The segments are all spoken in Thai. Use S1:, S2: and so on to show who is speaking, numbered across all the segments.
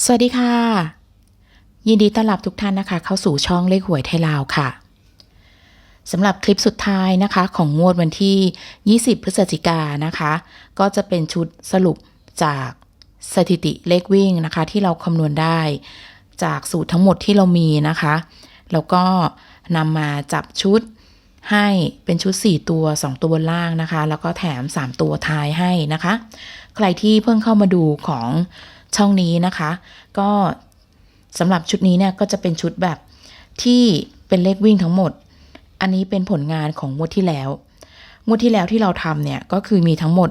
S1: สวัสดีค่ะยินดีต้อนรับทุกท่านนะคะเข้าสู่ช่องเลขหวยไทยลาวค่ะสำหรับคลิปสุดท้ายนะคะของงวดวันที่20พฤศจิกายนนะคะก็จะเป็นชุดสรุปจากสถิติเลขวิ่งนะคะที่เราคำนวณได้จากสูตรทั้งหมดที่เรามีนะคะแล้วก็นำมาจับชุดให้เป็นชุด4ตัว2ตัวบนล่างนะคะแล้วก็แถม3ตัวท้ายให้นะคะใครที่เพิ่งเข้ามาดูของช่องนี้นะคะก็สำหรับชุดนี้เนี่ยก็จะเป็นชุดแบบที่เป็นเลขวิ่งทั้งหมดอันนี้เป็นผลงานของงวดที่แล้วที่เราทำเนี่ยก็คือมีทั้งหมด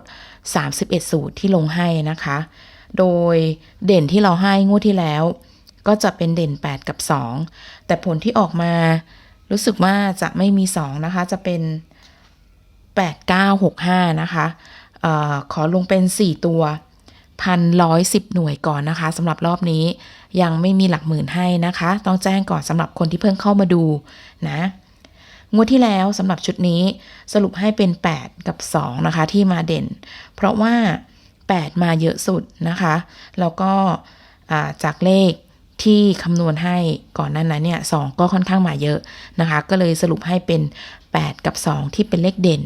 S1: 31สูตรที่ลงให้นะคะโดยเด่นที่เราให้งวดที่แล้วก็จะเป็นเด่น8กับ2แต่ผลที่ออกมารู้สึกว่าจะไม่มี2นะคะจะเป็น8 9 6 5นะคะขอลงเป็น4ตัว1,110หน่วยก่อนนะคะสำหรับรอบนี้ยังไม่มีหลักหมื่นให้นะคะต้องแจ้งก่อนสำหรับคนที่เพิ่งเข้ามาดูนะงวดที่แล้วสำหรับชุดนี้สรุปให้เป็น8กับ2นะคะที่มาเด่นเพราะว่า8มาเยอะสุดนะคะแล้วก็จากเลขที่คำนวณให้ก่อนนั้นเนี่ย2ก็ค่อนข้างมาเยอะนะคะก็เลยสรุปให้เป็น8กับ2ที่เป็นเลขเด่น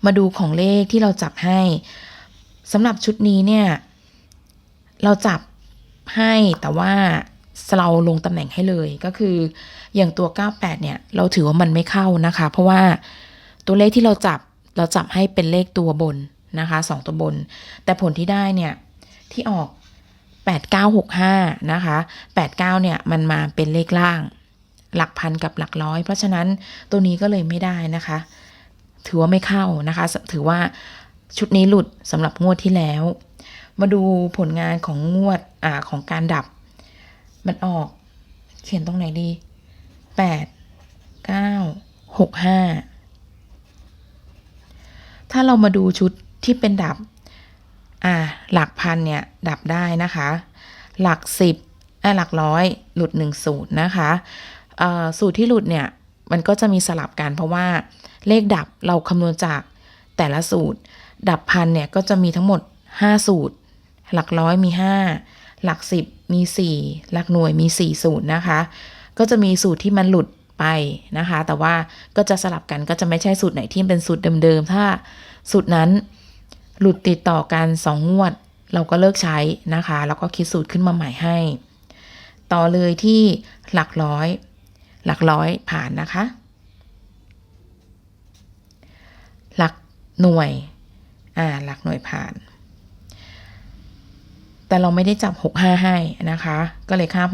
S1: มาดูของเลขที่เราจับให้สำหรับชุดนี้เนี่ยเราจับให้แต่ว่าเราลงตำแหน่งให้เลยก็คืออย่างตัว98เนี่ยเราถือว่ามันไม่เข้านะคะเพราะว่าตัวเลขที่เราจับให้เป็นเลขตัวบนนะคะ2ตัวบนแต่ผลที่ได้เนี่ยที่ออก8965นะคะ89เนี่ยมันมาเป็นเลขล่างหลักพันกับหลักร้อยเพราะฉะนั้นตัวนี้ก็เลยไม่ได้นะคะถือว่าไม่เข้านะคะถือว่าชุดนี้หลุดสำหรับงวดที่แล้วมาดูผลงานของงวดของการดับมันออกเขียนตรงไหนดี8 9 6 5ถ้าเรามาดูชุดที่เป็นดับหลักพันเนี่ยดับได้นะคะหลัก10หลักร้อยหลุด1สูตรนะคะสูตรที่หลุดเนี่ยมันก็จะมีสลับกันเพราะว่าเลขดับเราคำนวณจากแต่ละสูตรดับพันเนี่ยก็จะมีทั้งหมด5สูตรหลักร้อยมี5หลัก10มี4หลักหน่วยมี4สูตรนะคะก็จะมีสูตรที่มันหลุดไปนะคะแต่ว่าก็จะสลับกันก็จะไม่ใช่สูตรไหนที่เป็นสูตรเดิมๆถ้าสูตรนั้นหลุดติดต่อกัน2งวดเราก็เลิกใช้นะคะแล้วก็คิดสูตรขึ้นมาใหม่ให้ต่อเลยที่หลักร้อยผ่านนะคะหลักหน่วยหลักหน่วยผ่านแต่เราไม่ได้จับ65ให้นะคะก็เลยข้าม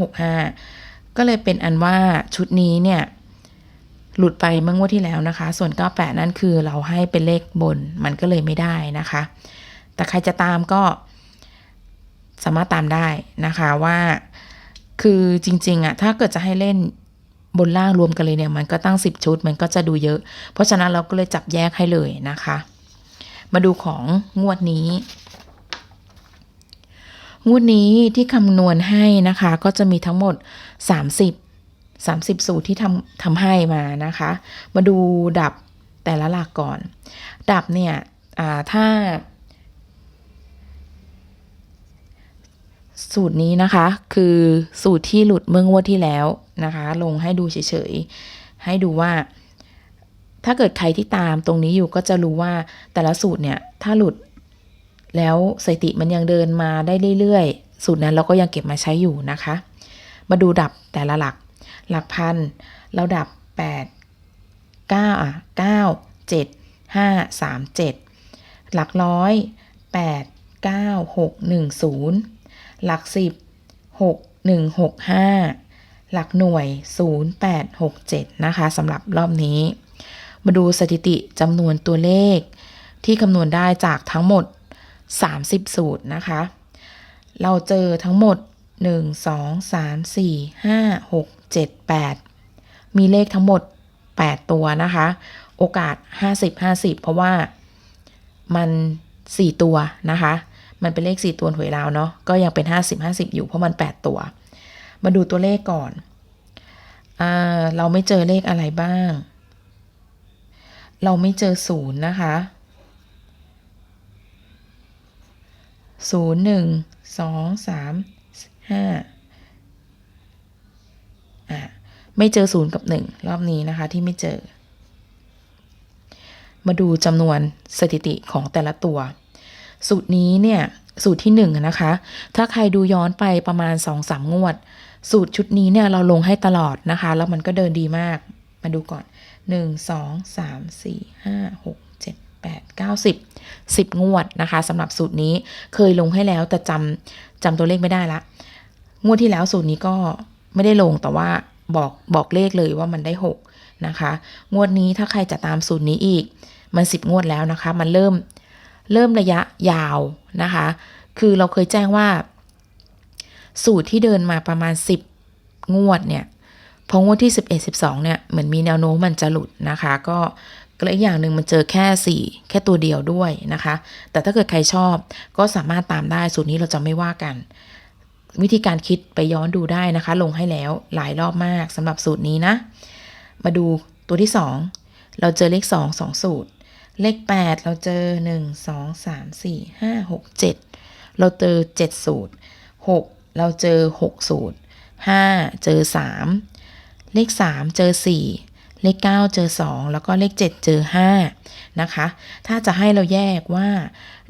S1: 65ก็เลยเป็นอันว่าชุดนี้เนี่ยหลุดไปเมื่องวดที่แล้วนะคะส่วน98นั่นคือเราให้เป็นเลขบนมันก็เลยไม่ได้นะคะแต่ใครจะตามก็สามารถตามได้นะคะว่าคือจริงๆถ้าเกิดจะให้เล่นบนล่างรวมกันเลยเนี่ยมันก็ตั้ง10ชุดมันก็จะดูเยอะเพราะฉะนั้นเราก็เลยจับแยกให้เลยนะคะมาดูของงวดนี้ที่คำนวณให้นะคะก็จะมีทั้งหมด30สูตรที่ทำให้มานะคะมาดูดับแต่ละหลักก่อนดับเนี่ยถ้าสูตรนี้นะคะคือสูตรที่หลุดเมื่องวดที่แล้วนะคะลงให้ดูเฉยๆให้ดูว่าถ้าเกิดใครที่ตามตรงนี้อยู่ก็จะรู้ว่าแต่ละสูตรเนี่ยถ้าหลุดแล้วสถิติมันยังเดินมาได้เรื่อยๆสูตรนั้นเราก็ยังเก็บมาใช้อยู่นะคะมาดูดับแต่ละหลักพันเราดับ8 9 7 5 3 7หลักร้อย8 9 6 1 0หลัก10 6 1 6 5หลักหน่วย0 8 6 7นะคะสำหรับรอบนี้มาดูสถิติจำนวนตัวเลขที่คำนวณได้จากทั้งหมด30สูตรนะคะเราเจอทั้งหมด1 2 3 4 5 6 7 8มีเลขทั้งหมด8ตัวนะคะโอกาส50เพราะว่ามัน4ตัวนะคะมันเป็นเลข4ตัวหวยลาวเนาะก็ยังเป็น50อยู่เพราะมัน8ตัวมาดูตัวเลขก่อนเราไม่เจอเลขอะไรบ้างเราไม่เจอ0นะคะ 0 1 2 3 5ไม่เจอ0กับ1รอบนี้นะคะที่ไม่เจอมาดูจำนวนสถิติของแต่ละตัวสูตรนี้เนี่ยสูตรที่1นะคะถ้าใครดูย้อนไปประมาณ 2-3 งวดสูตรชุดนี้เนี่ยเราลงให้ตลอดนะคะแล้วมันก็เดินดีมากมาดูก่อน1 2 3 4 5 6 7 8 9 10งวดนะคะสำหรับสูตรนี้เคยลงให้แล้วแต่จำตัวเลขไม่ได้ละงวดที่แล้วสูตรนี้ก็ไม่ได้ลงแต่ว่าบอกเลขเลยว่ามันได้6นะคะงวดนี้ถ้าใครจะตามสูตรนี้อีกมัน10งวดแล้วนะคะมันเริ่มระยะยาวนะคะคือเราเคยแจ้งว่าสูตรที่เดินมาประมาณ10งวดเนี่ยพองวดที่11 12เนี่ยเหมือนมีแนวโน้มมันจะหลุดนะคะก็อีกอย่างหนึ่งมันเจอแค่ตัวเดียวด้วยนะคะแต่ถ้าเกิดใครชอบก็สามารถตามได้สูตรนี้เราจะไม่ว่ากันวิธีการคิดไปย้อนดูได้นะคะลงให้แล้วหลายรอบมากสำหรับสูตรนี้นะมาดูตัวที่2เราเจอเลข2 2สูตรเลข8เราเจอ1 2 3 4 5 6 7เราเจอ7สูตร6เราเจอ6สูตร5เจอ3เลข3เจอ4เลข9เจอ2แล้วก็เลข7เจอ5นะคะถ้าจะให้เราแยกว่า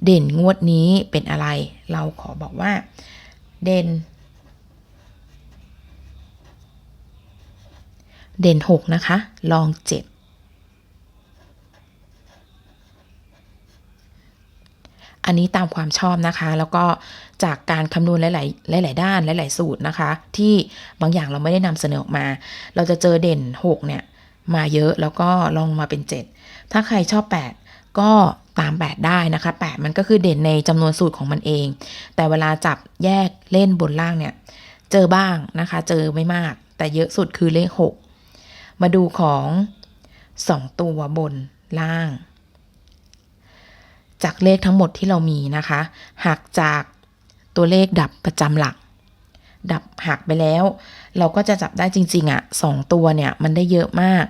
S1: เด่นงวดนี้เป็นอะไรเราขอบอกว่าเด่น6นะคะลอง7อันนี้ตามความชอบนะคะแล้วก็จากการคำนวณหลายด้านหลายสูตรนะคะที่บางอย่างเราไม่ได้นำเสนอออกมาเราจะเจอเด่น6เนี่ยมาเยอะแล้วก็ลองมาเป็น7ถ้าใครชอบ8ก็ตาม8ได้นะคะ8มันก็คือเด่นในจำนวนสูตรของมันเองแต่เวลาจับแยกเล่นบนล่างเนี่ยเจอบ้างนะคะเจอไม่มากแต่เยอะสุดคือเลข6มาดูของ2ตัวบนล่างจากเลขทั้งหมดที่เรามีนะคะหักจากตัวเลขดับประจำหลักดับหักไปแล้วเราก็จะจับได้จริงๆ2ตัวเนี่ยมันได้เยอะมาก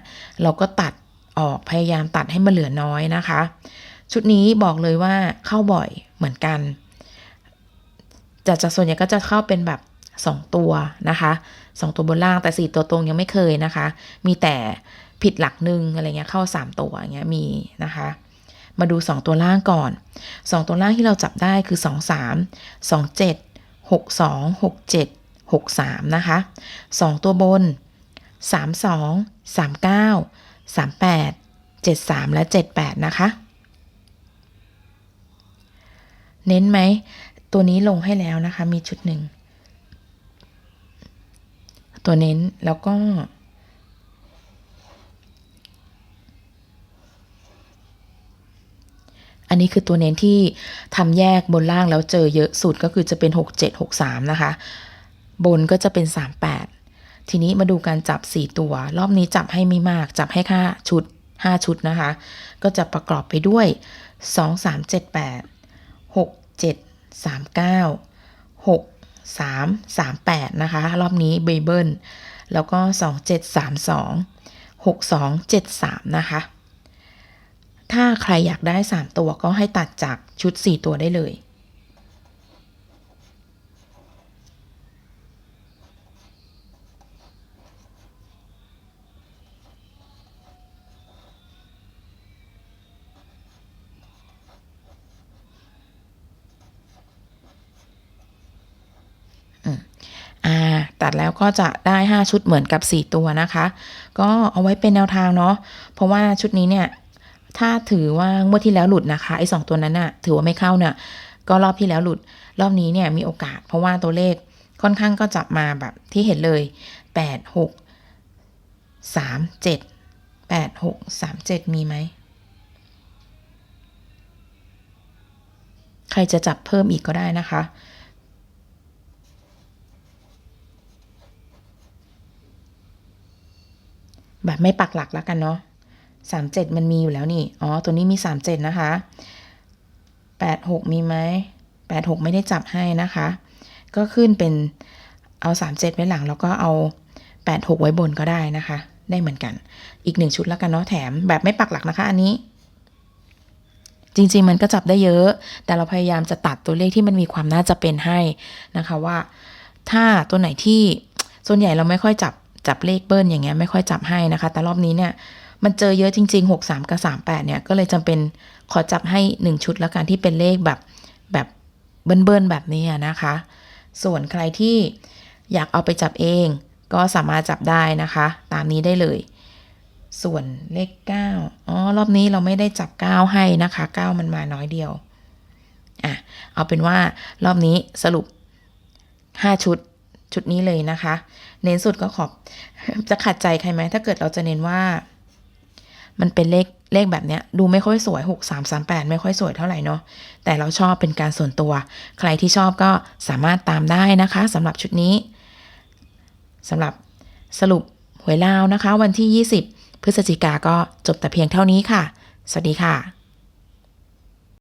S1: เราก็ตัดออกพยายามตัดให้มันเหลือน้อยนะคะชุดนี้บอกเลยว่าเข้าบ่อยเหมือนกันจะส่วนใหญ่ก็จะเข้าเป็นแบบ2ตัวนะคะ2ตัวบนล่างแต่4ตัวตรงยังไม่เคยนะคะมีแต่ผิดหลักนึงอะไรเงี้ยเข้า3ตัวอย่างเงี้ยมีนะคะมาดู2ตัวล่างก่อน2ตัวล่างที่เราจับได้คือ2 3 2 7 6 2 6 7 6 3นะคะ2ตัวบน3 2 3 9 3 8 7 3และ7 8นะคะเน้นไหมตัวนี้ลงให้แล้วนะคะมีชุดหนึ่งตัวเน้นแล้วก็อันนี้คือตัวเน้นที่ทำแยกบนล่างแล้วเจอเยอะสุดก็คือจะเป็น6 7 6 3นะคะบนก็จะเป็น3 8ทีนี้มาดูการจับ4ตัวรอบนี้จับให้ไม่มากจับให้ค่าชุด5ชุดนะคะก็จะประกอบไปด้วย2 3 7 8 6 7 3 9 6 3 3 8นะคะรอบนี้เบิลแล้วก็2 7 3 2 6 2 7 3นะคะถ้าใครอยากได้3ตัวก็ให้ตัดจากชุด4ตัวได้เลยตัดแล้วก็จะได้5ชุดเหมือนกับ4ตัวนะคะก็เอาไว้เป็นแนวทางเนาะเพราะว่าชุดนี้เนี่ยถ้าถือว่างวดที่แล้วหลุดนะคะไอ้2ตัวนั้นน่ะถือว่าไม่เข้าเนี่ยก็รอบที่แล้วหลุดรอบนี้เนี่ยมีโอกาสเพราะว่าตัวเลขค่อนข้างก็จับมาแบบที่เห็นเลย8 6 3 7 8 6 3 7มีไหมใครจะจับเพิ่มอีกก็ได้นะคะแบบไม่ปักหลักแล้วกันเนาะ37มันมีอยู่แล้วนี่ตัวนี้มี37นะคะ86มีไหม86ไม่ได้จับให้นะคะก็ขึ้นเป็นเอา37ไว้หลังแล้วก็เอา86ไว้บนก็ได้นะคะได้เหมือนกันอีก1ชุดแล้วกันเนาะแถมแบบไม่ปักหลักนะคะอันนี้ จริงๆมันก็จับได้เยอะ แต่เราพยายามจะตัดตัวเลขที่มันมีความน่าจะเป็นให้นะคะว่าถ้าตัวไหนที่ส่วนใหญ่เราไม่ค่อยจับเลขเบิ้ลอย่างเงี้ยไม่ค่อยจับให้นะคะแต่รอบนี้เนี่ยมันเจอเยอะจริงๆ63กับ38เนี่ยก็เลยจำเป็นขอจับให้1ชุดแล้วกันที่เป็นเลขแบบเบิ้ลๆแบบนี้นะคะ ส่วนใครที่อยากเอาไปจับเองก็สามารถจับได้นะคะตามนี้ได้เลยส่วนเลข9รอบนี้เราไม่ได้จับ9ให้นะคะ9มันมาน้อยเดียวเอาเป็นว่ารอบนี้สรุป5ชุดนี้เลยนะคะเน้นสุดก็จะขัดใจใครไหมถ้าเกิดเราจะเน้นว่ามันเป็นเลขแบบเนี้ยดูไม่ค่อยสวย6338ไม่ค่อยสวยเท่าไหร่เนาะแต่เราชอบเป็นการส่วนตัวใครที่ชอบก็สามารถตามได้นะคะสำหรับชุดนี้สำหรับสรุปหวยลาวนะคะวันที่20พฤศจิกาก็จบแต่เพียงเท่านี้ค่ะสวัสดีค่ะ